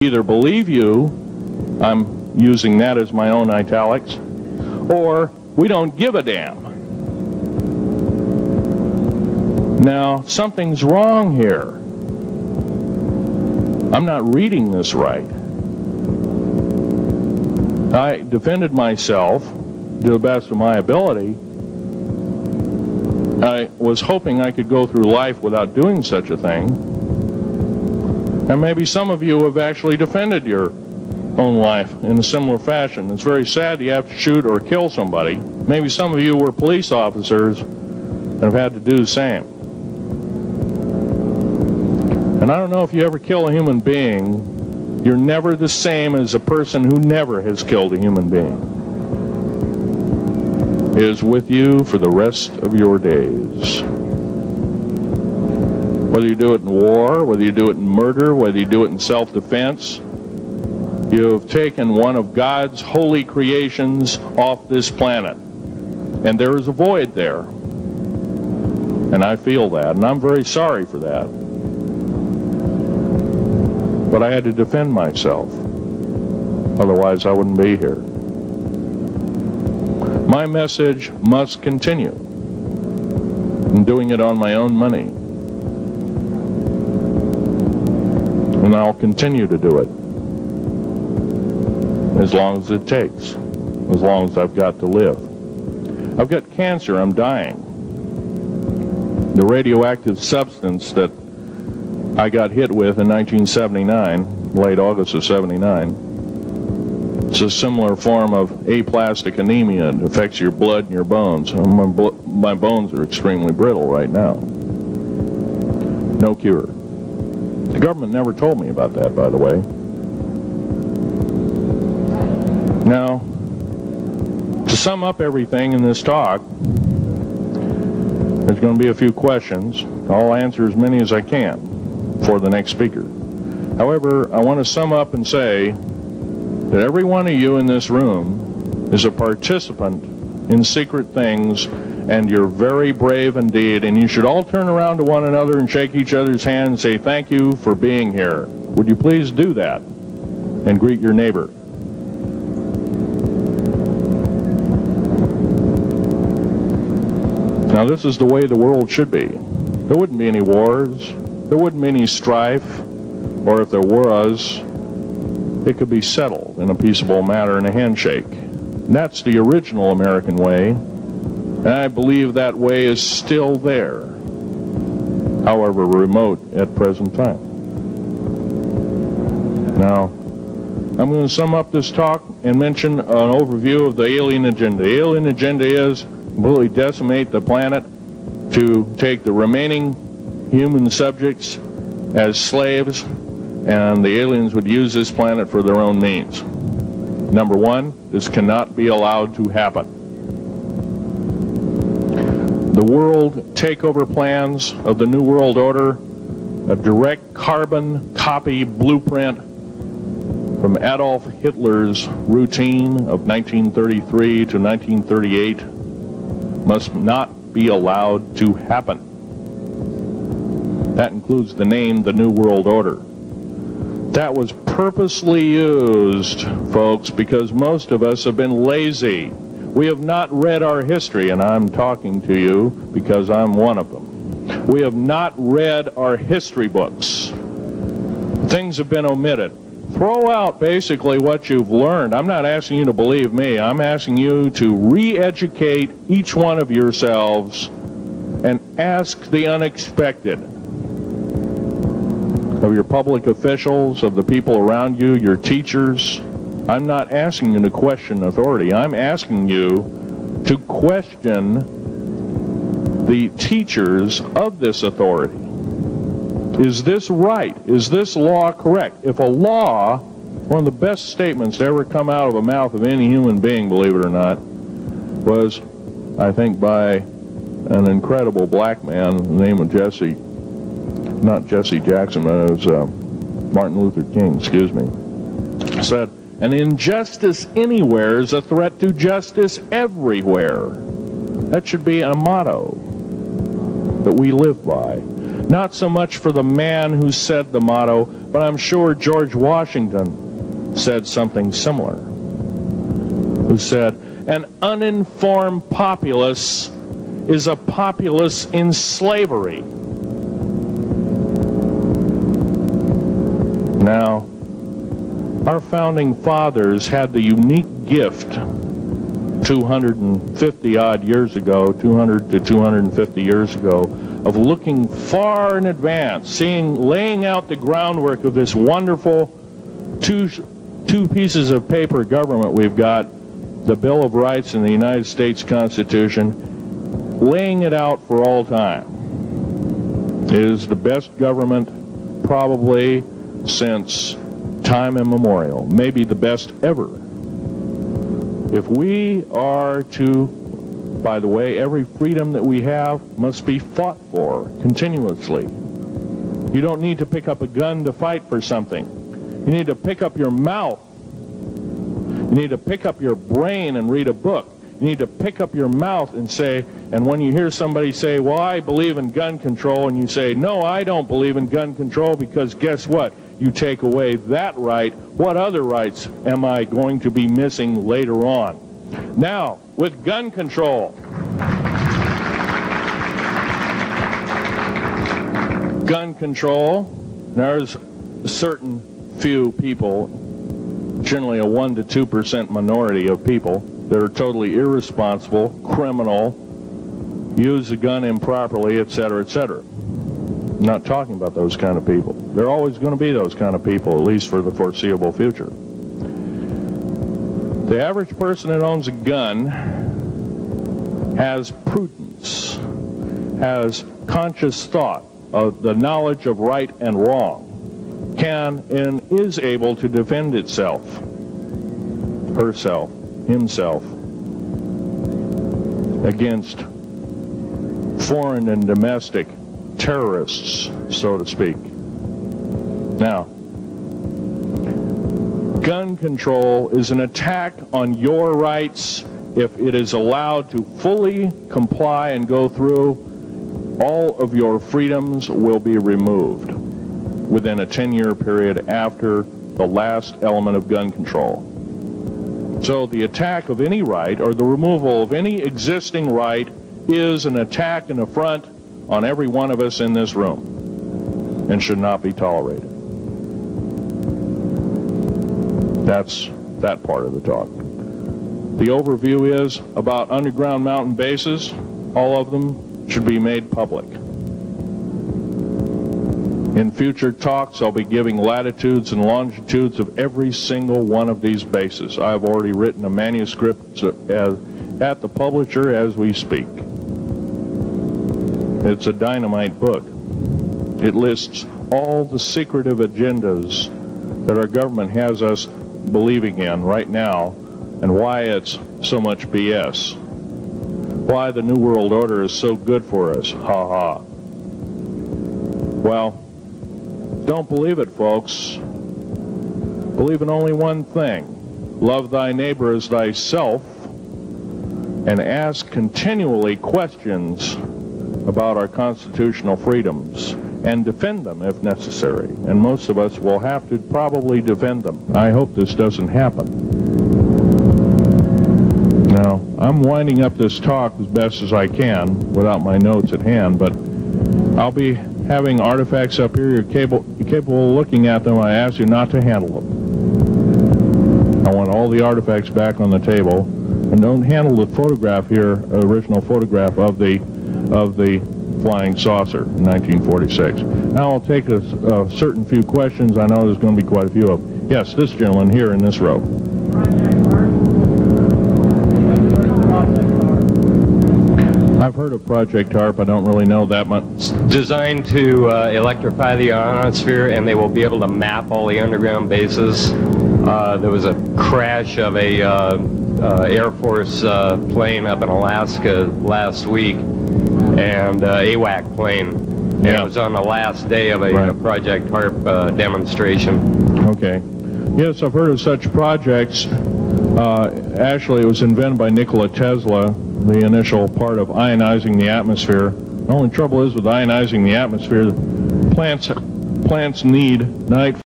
either believe you, I'm using that as my own italics, or we don't give a damn. Now, something's wrong here. I'm not reading this right. I defended myself to the best of my ability. I was hoping I could go through life without doing such a thing. And maybe some of you have actually defended your own life in a similar fashion. It's very sad you have to shoot or kill somebody. Maybe some of you were police officers and have had to do the same. And I don't know if you ever kill a human being, you're never the same as a person who never has killed a human being. It is with you for the rest of your days. Whether you do it in war, whether you do it in murder, whether you do it in self-defense, you have taken one of God's holy creations off this planet. And there is a void there. And I feel that, and I'm very sorry for that. But I had to defend myself. Otherwise, I wouldn't be here. My message must continue. I'm doing it on my own money. And I'll continue to do it. As long as it takes. As long as I've got to live. I've got cancer. I'm dying. The radioactive substance that I got hit with in 1979, late August of 79, it's a similar form of aplastic anemia. It affects your blood and your bones. My bones are extremely brittle right now. No cure. The government never told me about that, by the way. Now, to sum up everything in this talk, there's going to be a few questions. I'll answer as many as I can for the next speaker. However, I want to sum up and say that every one of you in this room is a participant in secret things, and you're very brave indeed, and you should all turn around to one another and shake each other's hand and say thank you for being here. Would you please do that and greet your neighbor? Now, this is the way the world should be. There wouldn't be any wars. There wouldn't be any strife. Or if there was, it could be settled in a peaceable manner in a handshake. And that's the original American way. And I believe that way is still there, however remote at present time. Now, I'm going to sum up this talk and mention an overview of the alien agenda. The alien agenda is completely decimate the planet, to take the remaining human subjects as slaves, and the aliens would use this planet for their own means. Number one, this cannot be allowed to happen. The world takeover plans of the New World Order, a direct carbon copy blueprint from Adolf Hitler's routine of 1933 to 1938, must not be allowed to happen. That includes the name, the New World Order. That was purposely used, folks, because most of us have been lazy. We have not read our history, and I'm talking to you because I'm one of them. We have not read our history books. Things have been omitted. Throw out basically what you've learned. I'm not asking you to believe me. I'm asking you to re-educate each one of yourselves and ask the unexpected of your public officials, of the people around you, your teachers. I'm not asking you to question authority. I'm asking you to question the teachers of this authority. Is this right? Is this law correct? If a law, one of the best statements to ever come out of the mouth of any human being, believe it or not, was, I think, by an incredible black man, the name of not Jesse Jackson, but it was Martin Luther King, excuse me, said, an injustice anywhere is a threat to justice everywhere. That should be a motto that we live by. Not so much for the man who said the motto, but I'm sure George Washington said something similar, who said, "An uninformed populace is a populace in slavery." Now, our founding fathers had the unique gift 250 odd years ago, 200 to 250 years ago, of looking far in advance, laying out the groundwork of this wonderful two pieces of paper government we've got, the Bill of Rights and the United States Constitution, laying it out for all time. It is the best government probably since time immemorial, maybe the best ever. If we are to, by the way, every freedom that we have must be fought for continuously. You don't need to pick up a gun to fight for something. You need to pick up your mouth. You need to pick up your brain and read a book. You need to pick up your mouth and say, and when you hear somebody say, "Well, I believe in gun control," and you say, "No, I don't believe in gun control," because guess what? You take away that right. What other rights am I going to be missing later on? Now, with gun control. Gun control, there's a certain few people, generally a 1 to 2% minority of people, that are totally irresponsible, criminal, use the gun improperly, etc., etc. I'm not talking about those kind of people. There are always going to be those kind of people, at least for the foreseeable future. The average person that owns a gun has prudence, has conscious thought of the knowledge of right and wrong, can and is able to defend itself, herself, himself, against foreign and domestic terrorists, so to speak. Now, gun control is an attack on your rights. If it is allowed to fully comply and go through, all of your freedoms will be removed within a 10-year period after the last element of gun control. So the attack of any right or the removal of any existing right is an attack and affront on every one of us in this room and should not be tolerated. That's that part of the talk. The overview is about underground mountain bases. All of them should be made public. In future talks, I'll be giving latitudes and longitudes of every single one of these bases. I've already written a manuscript at the publisher as we speak. It's a dynamite book. It lists all the secretive agendas that our government has us believing in right now and why it's so much BS. Why the New World Order is so good for us. Ha ha. Well, don't believe it, folks. Believe in only one thing. Love thy neighbor as thyself, and ask continually questions about our constitutional freedoms and defend them if necessary. And most of us will have to probably defend them. I hope this doesn't happen. Now, I'm winding up this talk as best as I can without my notes at hand, but I'll be having artifacts up here. You're capable of looking at them. I ask you not to handle them. I want all the artifacts back on the table, and don't handle the photograph here, original photograph of the flying saucer in 1946. Now I'll take a certain few questions. I know there's going to be quite a few of them. Yes, this gentleman here in this row. I've heard of Project HARP. I don't really know that much. It's designed to electrify the ionosphere, and they will be able to map all the underground bases. There was a crash of a Air Force plane up in Alaska last week, and AWAC plane. And it was on the last day of a Project HARP demonstration. Okay. Yes, I've heard of such projects. Actually, it was invented by Nikola Tesla, the initial part of ionizing the atmosphere. The only trouble is with ionizing the atmosphere, plants need night